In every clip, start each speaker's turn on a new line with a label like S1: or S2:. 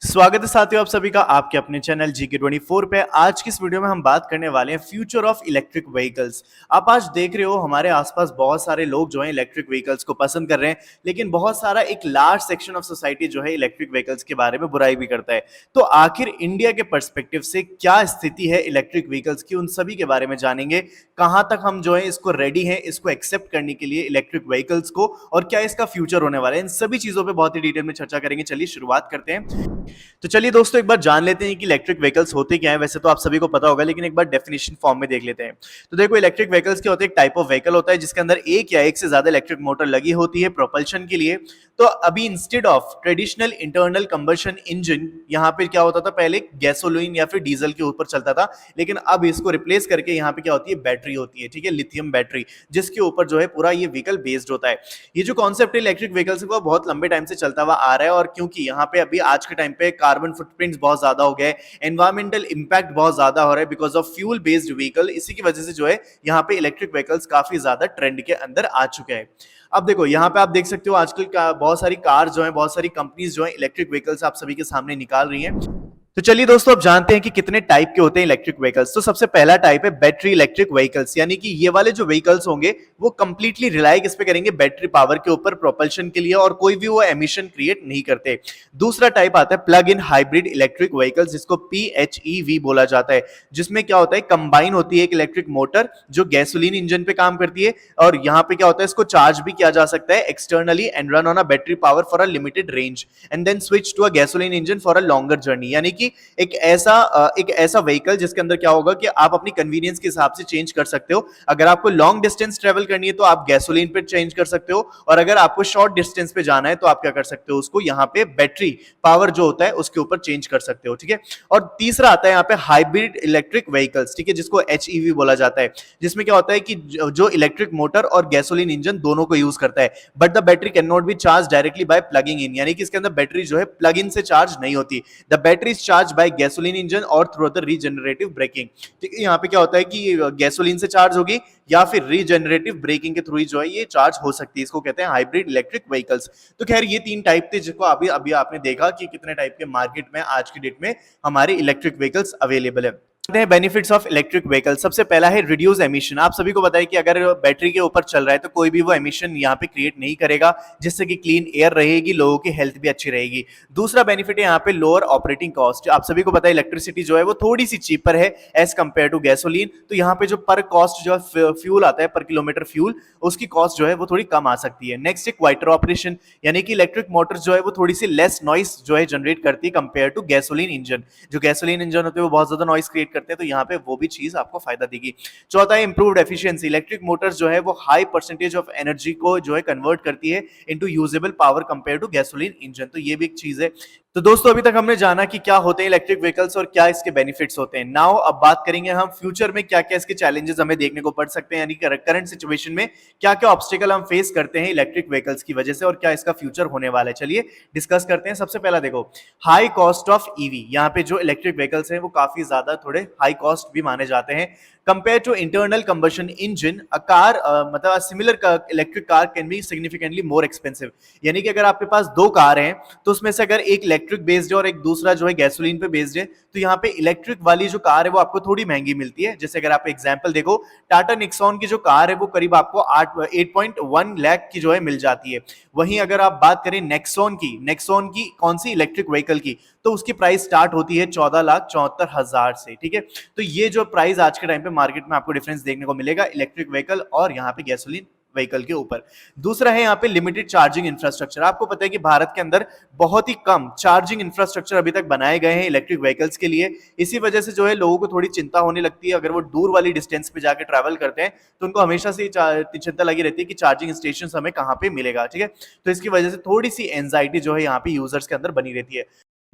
S1: स्वागत है साथियों आप सभी का आपके अपने चैनल GK24 पे। आज की इस वीडियो में हम बात करने वाले हैं फ्यूचर ऑफ इलेक्ट्रिक व्हीकल्स। आप आज देख रहे हो हमारे आसपास बहुत सारे लोग जो हैं इलेक्ट्रिक व्हीकल्स को पसंद कर रहे हैं, लेकिन बहुत सारा एक लार्ज सेक्शन ऑफ सोसाइटी जो है इलेक्ट्रिक व्हीकल्स के बारे में बुराई भी करता है। तो आखिर इंडिया के पर्सपेक्टिव से क्या स्थिति है इलेक्ट्रिक व्हीकल्स की, उन सभी के बारे में जानेंगे। कहाँ तक हम जो है इसको रेडी हैं इसको एक्सेप्ट करने के लिए इलेक्ट्रिक व्हीकल्स को, और क्या इसका फ्यूचर होने वाला है, इन सभी चीजों पर बहुत ही डिटेल में चर्चा करेंगे। चलिए शुरुआत करते हैं। तो चलिए दोस्तों एक बार जान लेते हैं कि इलेक्ट्रिक व्हीकल्स होते क्या है। वैसे तो आप सभी को पता होगा, लेकिन एक बार डेफिनेशन फॉर्म में देख लेते हैं। तो देखो, इलेक्ट्रिक व्हीकल्स क्या होते हैं, एक टाइप ऑफ व्हीकल होता है जिसके अंदर एक या एक से ज्यादा इलेक्ट्रिक मोटर लगी होती है प्रोपल्शन के लिए। तो अभी instead of traditional internal combustion engine, यहाँ पे क्या होता था, पहले गैसोलीन या फिर डीजल के ऊपर चलता था, लेकिन अब इसको रिप्लेस करके यहाँ पे क्या होती है, बैटरी होती है। ठीक है, लिथियम बैटरी, जिसके ऊपर जो है पूरा ये व्हीकल बेस्ड होता है। ये जो कॉन्सेप्ट है इलेक्ट्रिक व्हीकल्स का बहुत लंबे टाइम से चलता हुआ आ रहा है, और क्योंकि यहाँ पे अभी आज के टाइम पे कार्बन फुटप्रिंट्स बहुत ज्यादा हो गए, एनवायरमेंटल इंपैक्ट बहुत ज्यादा हो रहा है because of fuel based vehicle, इसी की वजह से जो है यहाँ पे इलेक्ट्रिक व्हीकल्स काफी ज्यादा ट्रेंड के अंदर आ चुके हैं। अब देखो यहाँ पे आप देख सकते हो आजकल का बहुत सारी कार जो है, बहुत सारी कंपनीज जो है इलेक्ट्रिक व्हीकल्स आप सभी के सामने निकाल रही हैं। तो चलिए दोस्तों अब जानते हैं कि कितने टाइप के होते हैं इलेक्ट्रिक व्हीकल्स। तो सबसे पहला टाइप है बैटरी इलेक्ट्रिक व्हीकल्स, यानी कि ये वाले जो व्हीकल्स होंगे वो कंप्लीटली रिलाई किस पे करेंगे, बैटरी पावर के ऊपर प्रोपल्शन के लिए, और कोई भी वो एमिशन क्रिएट नहीं करते। दूसरा टाइप आता है plug in hybrid electric vehicles, जिसको PHEV बोला जाता है, जिसमें क्या होता है, कंबाइन होती है एक इलेक्ट्रिक मोटर जो गैसोलीन इंजन पे काम करती है, और यहाँ पे क्या होता है, इसको चार्ज भी किया जा सकता है externally and run on a battery power for a limited range and then switch to a gasoline engine for a longer journey. यानी कि एक ऐसा व्हीकल जिसके अंदर क्या होगा कि आप अपनी कन्वीनियंस के हिसाब से चेंज कर सकते हो। अगर आपको लॉन्ग डिस्टेंस ट्रेवल करनी है तो आप गैसोलीन पे चेंज कर सकते हो, और अगर आपको शॉर्ट डिस्टेंस पे जाना है तो आप क्या कर सकते हो, उसको यहाँ पे बैटरी पावर जो होता है उसके ऊपर चेंज कर सकते हो। ठीक है, और तीसरा आता है यहाँ पे हाइब्रिड इलेक्ट्रिक व्हीकल्स, ठीक है, जिसको HEV बोला जाता है, जिसमें क्या होता है कि जो इलेक्ट्रिक मोटर और गैसोलीन इंजन दोनों को यूज करता है, but the battery can not be charge directly by plugging in, यानी कि इसके अंदर बैटरी जो है प्लग इन से चार्ज नहीं होती। The battery is charge by gasoline engine और थ्रू द रीजनरेटिव ब्रेकिंग। ठीक है, यहाँ पे क्या होता है कि गैसोलीन से चार्ज होगी या फिर रीजनरेटिव ब्रेकिंग के थ्रू ही जो है ये चार्ज हो सकती है। इसको कहते हैं हाइब्रिड इलेक्ट्रिक व्हीकल्स। तो खैर ये तीन टाइप थे, जिसको अभी अभी आपने देखा कि कितने टाइप के मार्केट में आज की डेट में हमारे इलेक्ट्रिक व्हीकल्स अवेलेबल है। Benefits of electric vehicle. सबसे पहला है रिड्यूस एमिशन। आप सभी को बताया कि अगर बैटरी के ऊपर चल रहा है तो कोई भी वो एमिशन यहाँ पे क्रिएट नहीं करेगा, जिससे कि क्लीन एयर रहेगी, लोगों की हेल्थ भी अच्छी रहेगी। दूसरा बेनिफिट है यहाँ पे लोअर ऑपरेटिंग कॉस्ट। आप सभी को पता है इलेक्ट्रिसिटी जो है वो थोड़ी सी चीपर है एज कंपेयर टू गैसोलीन, तो यहाँ पे जो पर कॉस्ट जो फ्यूल आता है, पर किलोमीटर फ्यूल, उसकी कॉस्ट जो है वो थोड़ी कम आ सकती है। नेक्स्ट है क्वाइटर ऑपरेशन, यानी कि इलेक्ट्रिक मोटर जो है वो थोड़ी सी लेस नॉइस जो है जनरेट करती है कंपेयर टू गैसोलीन इंजन। जो गैसोलीन इंजन होते हैं वो बहुत ज्यादा नॉइस क्रिएट करते हैं, तो यहाँ पे वो भी चीज आपको फायदा देगी। चौथा है इंप्रूव्ड एफिशिएंसी। इलेक्ट्रिक मोटर्स जो है वो हाई परसेंटेज ऑफ एनर्जी को जो है कन्वर्ट करती है into usable power compare to gasoline engine, तो ये भी एक चीज है। तो दोस्तों अभी तक हमने जाना कि क्या होते हैं इलेक्ट्रिक व्हीकल्स और क्या इसके बेनिफिट्स होते हैं। नाउ अब बात करेंगे हम फ्यूचर में क्या क्या इसके चैलेंजेस हमें देखने को पड़ सकते हैं, यानी कि करंट सिचुएशन में क्या क्या ऑब्स्टिकल हम फेस करते हैं इलेक्ट्रिक व्हीकल्स की वजह से, और क्या इसका फ्यूचर होने वाला है। चलिए डिस्कस करते हैं। सबसे पहला देखो, हाई कॉस्ट ऑफ ईवी। यहाँ पे जो इलेक्ट्रिक व्हीकल्स हैं वो काफी ज्यादा थोड़े हाई कॉस्ट भी माने जाते हैं compared to internal combustion engine, a car मतलब a similar electric car can be significantly more expensive। यानी कि अगर आपके पास दो कार हैं तो उसमें से अगर एक इलेक्ट्रिक बेस्ड है और एक दूसरा जो है गैसोलीन पे बेस्ड है, तो यहाँ पे इलेक्ट्रिक वाली जो कार है वो आपको थोड़ी महंगी मिलती है। जैसे अगर आप एग्जांपल देखो, टाटा निक्सॉन की जो कार है वो करीब आपको 8.1 लाख की जो है मिल जाती है। वहीं अगर आप बात करें नेक्सॉन की कौन सी इलेक्ट्रिक व्हीकल की, तो उसकी प्राइस स्टार्ट होती है 14,74,000 से। ठीक है, तो ये जो प्राइस आज के टाइम पे मार्केट में आपको डिफरेंस देखने को मिलेगा इलेक्ट्रिक व्हीकल और यहाँ पे गैसोलीन व्हीकल के ऊपर। दूसरा है यहाँ पे लिमिटेड चार्जिंग इंफ्रास्ट्रक्चर। आपको पता है कि भारत के अंदर बहुत ही कम चार्जिंग इंफ्रास्ट्रक्चर अभी तक बनाए गए हैं इलेक्ट्रिक व्हीकल्स के लिए। इसी वजह से जो है लोगों को थोड़ी चिंता होने लगती है, अगर वो दूर वाली डिस्टेंस पे जाके ट्रैवल करते हैं तो उनको हमेशा से चिंता लगी रहती है कि चार्जिंग स्टेशन हमें कहाँ पे मिलेगा। ठीक है, तो इसकी वजह से थोड़ी सी एंजाइटी जो है यहाँ पे यूजर्स के अंदर बनी रहती है।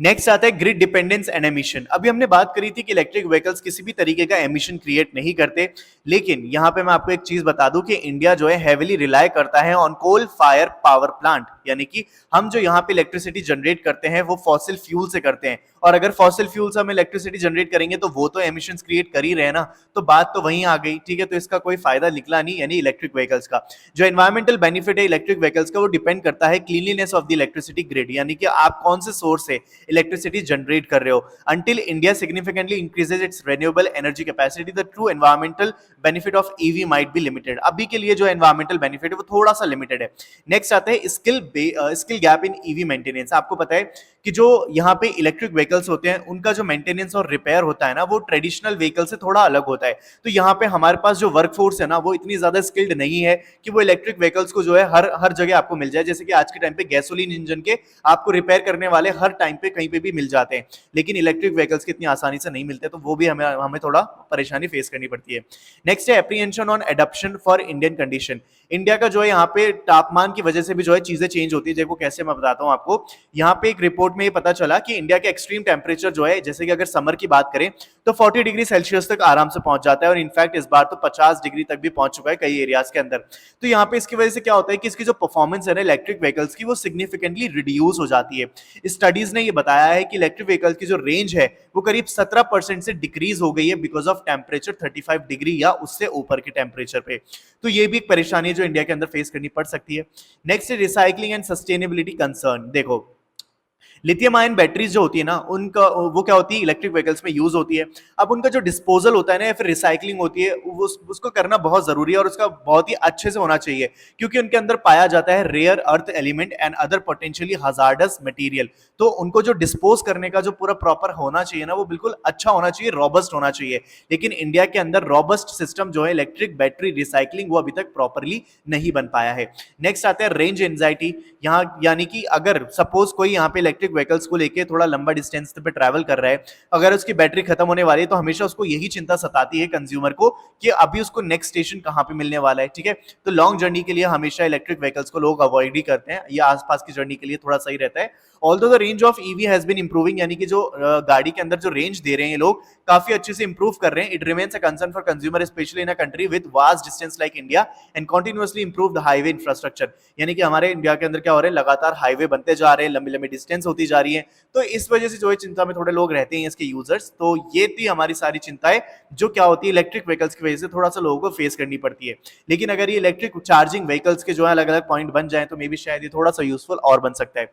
S1: नेक्स्ट आता है ग्रिड डिपेंडेंस एंड एमिशन। अभी हमने बात करी थी कि इलेक्ट्रिक व्हीकल्स किसी भी तरीके का एमिशन क्रिएट नहीं करते, लेकिन यहाँ पे मैं आपको एक चीज बता दूं कि इंडिया जो है हेविली रिलाई करता है on coal fire power plant, यानी कि हम जो यहाँ पे इलेक्ट्रिसिटी जनरेट करते हैं वो फॉसिल फ्यूल से करते हैं, और अगर फॉसिल फ्यूल से हम इलेक्ट्रिसिटी जनरेट करेंगे तो वो तो एमिशंस क्रिएट कर ही रहे ना, तो बात तो वहीं आ गई। ठीक है, तो इसका कोई फायदा निकला नहीं, यानी इलेक्ट्रिक व्हीकल्स का जो एनवायरमेंटल बेनिफिट है इलेक्ट्रिक व्हीकल्स का वो डिपेंड करता है cleanliness of the electricity grid, यानी कि आप कौन से सोर्स से इलेक्ट्रिसिटी जनरेट कर रहे हो। Until India significantly increases its renewable energy capacity, the true environmental benefit of EV might be limited. अभी के लिए जो environmental benefit है वो थोड़ा सा limited है। नेक्स्ट आता है skill gap in EV maintenance. आपको पता है कि जो यहाँ पे इलेक्ट्रिक व्हीकल्स होते हैं उनका जो मेंटेनेंस और रिपेयर होता है ना वो ट्रेडिशनल व्हीकल से थोड़ा अलग होता है। तो यहाँ पे हमारे पास जो वर्कफोर्स है ना वो इतनी ज्यादा स्किल्ड नहीं है कि वो इलेक्ट्रिक व्हीकल्स को जो है हर हर जगह आपको मिल जाए। जैसे कि आज के टाइम पे गैसोलीन इंजन के आपको रिपेयर करने वाले हर टाइम पे कहीं पे भी मिल जाते हैं, लेकिन इलेक्ट्रिक व्हीकल्स के इतनी आसानी से नहीं मिलते, तो वो भी हमें हमें थोड़ा परेशानी फेस करनी पड़ती है। नेक्स्ट है apprehension on adoption for Indian condition. India का जो है यहाँ पे तापमान की वजह से भी जो है चीजें चेंज होती है। देखो कैसे मैं बताता हूँ आपको। यहाँ पे एक रिपोर्ट में ये पता चला कि इंडिया के एक्सट्रीम टेम्परेचर जो है, जैसे कि अगर समर की बात करें तो 40 डिग्री सेल्सियस तक आराम से पहुंच जाता है, और इनफैक्ट इस बार तो 50 डिग्री तक भी पहुंच चुका है कई एरियाज के अंदर। तो यहाँ पे इसकी वजह से क्या होता है कि इसकी जो परफॉर्मेंस है ना इलेक्ट्रिक व्हीकल्स की वो सिग्निफिकेंटली रिड्यूस हो जाती है। स्टडीज ने ये बताया है कि इलेक्ट्रिक व्हीकल्स की जो रेंज है वो करीब 17% से डिक्रीज हो गई है बिकॉज ऑफ टेम्परेचर 35 डिग्री या उससे ऊपर के टेम्परेचर पे। तो ये भी एक परेशानी है जो इंडिया के अंदर फेस करनी पड़ सकती है। नेक्स्ट है रिसाइकलिंग एंड सस्टेनेबिलिटी कंसर्न। देखो लिथियम आयन बैटरीज जो होती है ना उनका वो क्या होती है इलेक्ट्रिक व्हीकल्स में यूज होती है। अब उनका जो डिस्पोजल होता है ना या फिर रिसाइकलिंग होती है उसको करना बहुत जरूरी है और उसका बहुत ही अच्छे से होना चाहिए, क्योंकि उनके अंदर पाया जाता है rare earth element and other potentially hazardous material. तो उनको जो डिस्पोज करने का जो पूरा प्रॉपर होना चाहिए ना वो बिल्कुल अच्छा होना चाहिए, रॉबस्ट होना चाहिए। लेकिन इंडिया के अंदर रॉबस्ट सिस्टम जो है इलेक्ट्रिक बैटरी रिसाइकलिंग वो अभी तक प्रॉपरली नहीं बन पाया है। नेक्स्ट आता है रेंज एंजाइटी। यहाँ यानी कि अगर सपोज कोई यहाँ पे इलेक्ट्रिक व्हीकल्स को लेके थोड़ा लंबा डिस्टेंस पे ट्रैवल कर रहा है, अगर उसकी बैटरी खत्म होने वाली है तो हमेशा उसको यही चिंता सताती है कंज्यूमर को कि अभी उसको नेक्स्ट स्टेशन कहाँ पे मिलने वाला है। ठीक है, तो लॉन्ग जर्नी के लिए हमेशा इलेक्ट्रिक व्हीकल्स को लोग अवॉइड ही करते हैं, ये आसपास की जर्नी के लिए थोड़ा सही रहता है। Although the range of EV has been improving, यानी कि जो गाड़ी के अंदर जो रेंज दे रहे हैं लोग काफी अच्छे से इंप्रूव कर रहे हैं। It remains a concern for consumer specially in a country with vast distance like India and continuously improve the highway infrastructure. यानी कि हमारे इंडिया के अंदर क्या हो रहा है, लगातार हाईवे बनते जा रहे हैं, लंबी लंबी डिस्टेंस होती जा रही है, तो इस वजह से जो है चिंता में थोड़े लोग रहते हैं इसके यूजर्स। तो ये थी हमारी सारी चिंताएं जो क्या होती है इलेक्ट्रिक व्हीकल्स की वजह से थोड़ा सा लोगों को फेस करनी पड़ती है। लेकिन अगर ये इलेक्ट्रिक चार्जिंग व्हीकल्स के जो है अलग अलग पॉइंट बन जाए तो मे भी शायद ये थोड़ा सा यूजफुल और बन सकता है।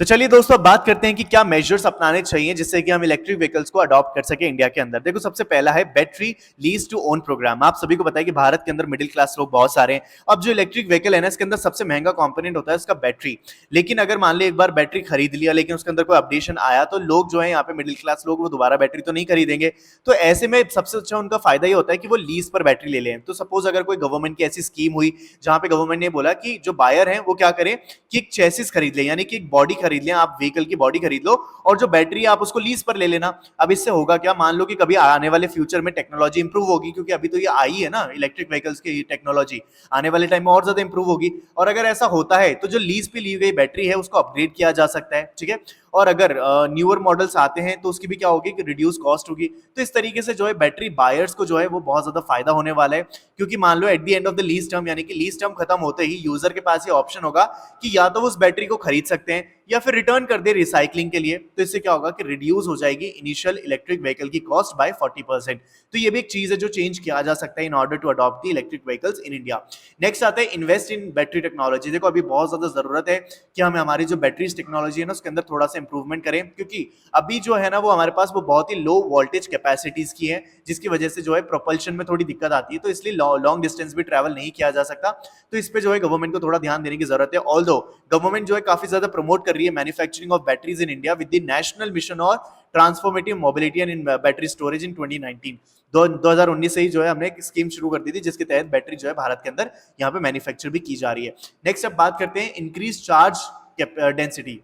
S1: तो चलिए दोस्तों अब बात करते हैं कि क्या मेजर्स अपनाने चाहिए जिससे कि हम इलेक्ट्रिक व्हीकल्स को अडॉप्ट कर सके इंडिया के अंदर। देखो सबसे पहला है battery lease to own program. आप सभी को पता है कि भारत के अंदर मिडिल क्लास लोग बहुत सारे हैं। अब जो इलेक्ट्रिक व्हीकल है ना इसके अंदर सबसे महंगा कंपोनेंट होता है उसका बैटरी। लेकिन अगर मान ली एक बार बैटरी खरीद लिया लेकिन उसके अंदर कोई अपडेशन आया तो लोग जो है यहाँ पे मिडिल क्लास लोग वो दोबारा बैटरी तो नहीं खरीदेंगे। तो ऐसे में सबसे अच्छा उनका फायदा ये होता है कि वो लीज पर बैटरी ले लें। तो सपोज अगर कोई गवर्नमेंट की ऐसी स्कीम हुई जहां पे गवर्नमेंट ने बोला कि जो बायर है वो क्या करें कि एक चेसिस खरीद लें, यानी कि एक बॉडी खरीद लें, आप व्हीकल की बॉडी खरीद लो और जो बैटरी है आप उसको लीज पर ले लेना। अब इससे होगा क्या, मान लो कि कभी आने वाले फ्यूचर में टेक्नोलॉजी इंप्रूव होगी, क्योंकि अभी तो ये आई है ना इलेक्ट्रिक व्हीकल्स की टेक्नोलॉजी, आने वाले टाइम में और ज्यादा इंप्रूव होगी। और अगर ऐसा होता है तो जो लीज पे ली गई बैटरी है उसको अपग्रेड किया जा सकता है। ठीक है, और अगर न्यूअर मॉडल्स आते हैं तो उसकी भी क्या होगी कि रिड्यूस कॉस्ट होगी। तो इस तरीके से जो है बैटरी बायर्स को जो है वो बहुत ज्यादा फायदा होने वाला है, क्योंकि मान लो at the end of the lease term यानी कि लीज टर्म खत्म होते ही यूजर के पास ये ऑप्शन होगा कि या तो वो उस बैटरी को खरीद सकते हैं या फिर रिटर्न कर दे रिसाइकलिंग के लिए। तो इससे क्या होगा कि रिड्यूस हो जाएगी इनिशियल इलेक्ट्रिक व्हीकल की कॉस्ट बाय 40%। तो ये भी एक चीज है जो चेंज किया जा सकता है in order to adopt the electric vehicles in India. Next आता है इन्वेस्ट इन बैटरी टेक्नोलॉजी। देखो अभी बहुत ज्यादा जरूरत है कि हमें हमारी जो बैटरीज टेक्नोलॉजी है ना उसके अंदर थोड़ा सा इंप्रूवमेंट करें, क्योंकि अभी जो है ना वो हमारे पास वो बहुत ही लो वोल्टेज कैपेसिटीज की है जिसकी वजह से जो है प्रोपल्शन में थोड़ी दिक्कत आती है। तो इसलिए लॉन्ग डिस्टेंस भी ट्रैवल नहीं किया जा सकता। तो इस पे जो है गवर्नमेंट को थोड़ा ध्यान देने की जरूरत है। ऑल्दो गवर्नमेंट जो है काफी ज्यादा प्रमोट कर रही है manufacturing of batteries in India with the national mission और transformative mobility and in battery storage in 2019। 2019 से ही जो है हमने एक स्कीम शुरू कर दी थी जिसके तहत बैटरी जो है भारत के अंदर यहाँ पे मैन्युफैक्चर भी की जा रही है। नेक्स्ट अब बात करते हैं इंक्रीज चार्ज डेंसिटी।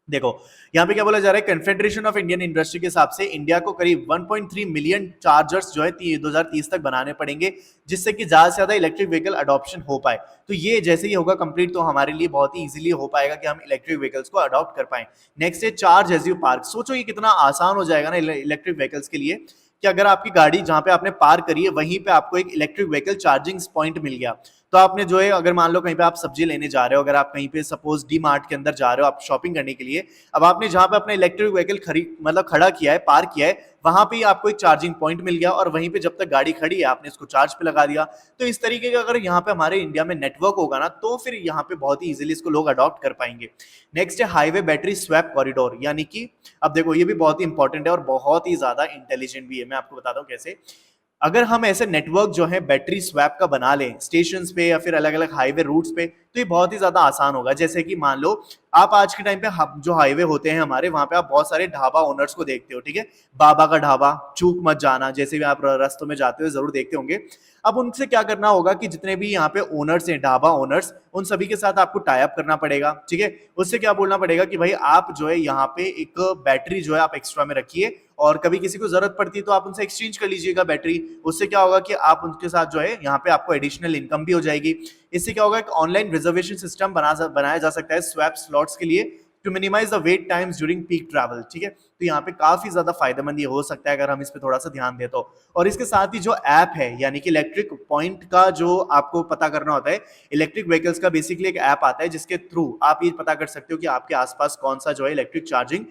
S1: देखो यहाँ पे क्या बोला जा रहा है, कन्फेडरेशन ऑफ इंडियन इंडस्ट्री के हिसाब से इंडिया को करीब 1.3 मिलियन चार्जर्स जो है 2030 तक बनाने पड़ेंगे जिससे कि ज्यादा से ज्यादा इलेक्ट्रिक व्हीकल अडॉप्शन हो पाए। तो ये जैसे ही होगा कंप्लीट तो हमारे लिए बहुत ही इजीली हो पाएगा कि हम इलेक्ट्रिक व्हीकल्स को अडॉप्ट कर पाए। नेक्स्ट है चार्ज एज यू पार्क। सोचो ये कितना आसान हो जाएगा ना इलेक्ट्रिक व्हीकल्स के लिए कि अगर आपकी गाड़ी जहां पे आपने पार्क करी है वहीं पे आपको एक इलेक्ट्रिक व्हीकल चार्जिंग पॉइंट मिल गया तो आपने जो है अगर मान लो कहीं पे आप सब्जी लेने जा रहे हो, अगर आप कहीं पे सपोज डी मार्ट के अंदर जा रहे हो आप शॉपिंग करने के लिए, अब आपने जहां पे अपना इलेक्ट्रिक व्हीकल मतलब खड़ा किया है, पार्क किया है, वहां पे आपको एक चार्जिंग पॉइंट मिल गया और वहीं पे जब तक गाड़ी खड़ी है आपने इसको चार्ज पे लगा दिया। तो इस तरीके का अगर यहाँ पे हमारे इंडिया में नेटवर्क होगा ना, तो फिर यहाँ पे बहुत ही इजीली इसको लोग अडॉप्ट कर पाएंगे। नेक्स्ट है हाईवे बैटरी स्वैप कॉरिडोर, यानी कि अब देखो ये भी बहुत ही इंपॉर्टेंट है और बहुत ही ज्यादा इंटेलिजेंट भी है। मैं आपको बताता हूँ कैसे। अगर हम ऐसे नेटवर्क जो है बैटरी स्वैप का बना लें स्टेशन पे या फिर अलग अलग हाईवे रूट्स पे, तो ये बहुत ही ज्यादा आसान होगा। जैसे कि मान लो आप आज के टाइम पे जो हाईवे होते हैं हमारे, वहां पे आप बहुत सारे ढाबा ओनर्स को देखते हो, ठीक है, बाबा का ढाबा, चूक मत जाना, जैसे भी आप रास्तों में जाते हो जरूर देखते होंगे। अब उनसे क्या करना होगा कि जितने भी यहाँ पे ओनर्स हैं, ढाबा ओनर्स, उन सभी के साथ आपको टाई अप करना पड़ेगा, ठीक है। उससे क्या बोलना पड़ेगा कि भाई आप जो है यहाँ पे एक बैटरी जो है आप एक्स्ट्रा में रखिए, और कभी किसी को जरूरत पड़ती है तो आप उनसे एक्सचेंज कर लीजिएगा बैटरी। उससे क्या होगा कि आप उनके साथ जो है यहाँ पे आपको एडिशनल इनकम भी हो जाएगी। इससे क्या होगा, एक ऑनलाइन रिजर्वेशन सिस्टम बनाया जा सकता है स्वैप स्लॉट्स के लिए, to minimize the wait times during peak travel, ठीक है। तो यहाँ पे काफी ज्यादा फायदेमंद ये हो सकता है अगर हम इस पे थोड़ा सा ध्यान दें तो। और इसके साथ ही जो ऐप है, यानी कि इलेक्ट्रिक पॉइंट का जो आपको पता करना होता है, इलेक्ट्रिक व्हीकल्स का बेसिकली एक ऐप आता है जिसके थ्रू आप ये पता कर सकते हो कि आपके आसपास कौन सा जो है इलेक्ट्रिक चार्जिंग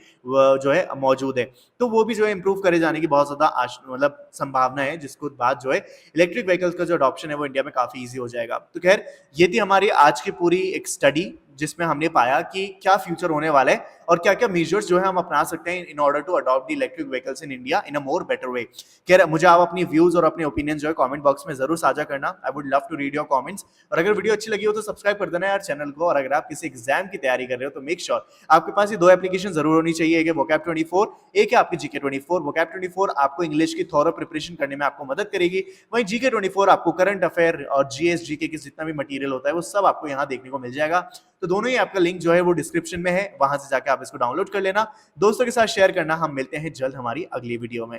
S1: जो है मौजूद है। तो वो भी जो है इंप्रूव करे जाने की बहुत ज्यादा मतलब संभावना है, जिसको बाद जो है इलेक्ट्रिक व्हीकल्स का जो अडॉप्शन है वो इंडिया में काफी ईजी हो जाएगा। तो खैर ये थी हमारी आज की पूरी एक स्टडी, जिसमें हमने पाया कि क्या फ्यूचर होने वाला है और क्या क्या मेजर्स जो है हम अपना सकते हैं in order to adopt the electric vehicles in India in a more better way. खैर मुझे आप अपनी व्यूज और अपने ओपिनियन जो है कमेंट बॉक्स में जरूर साझा करना। I would love to read your comments. और अगर वीडियो अच्छी लगी हो तो सब्सक्राइब कर देना यार चैनल को। और अगर आप किसी एग्जाम की तैयारी कर रहे हो तो मेक श्योर आपके पास ये दो एप्लीकेशन जरूर होनी चाहिए, एक है vocab24, एक है आपकी GK24। vocab24 आपको इंग्लिश की थॉरो प्रिपरेशन करने में आपको मदद करेगी, वहीं GK24 आपको करंट अफेयर और जीएस जीके के जितना भी मटेरियल होता है वो सब आपको यहाँ देखने को मिल जाएगा। तो दोनों ही आपका लिंक जो है वो डिस्क्रिप्शन में है, वहां से जाकर आप इसको डाउनलोड कर लेना, दोस्तों के साथ शेयर करना। हम मिलते हैं जल्द हमारी अगली वीडियो में।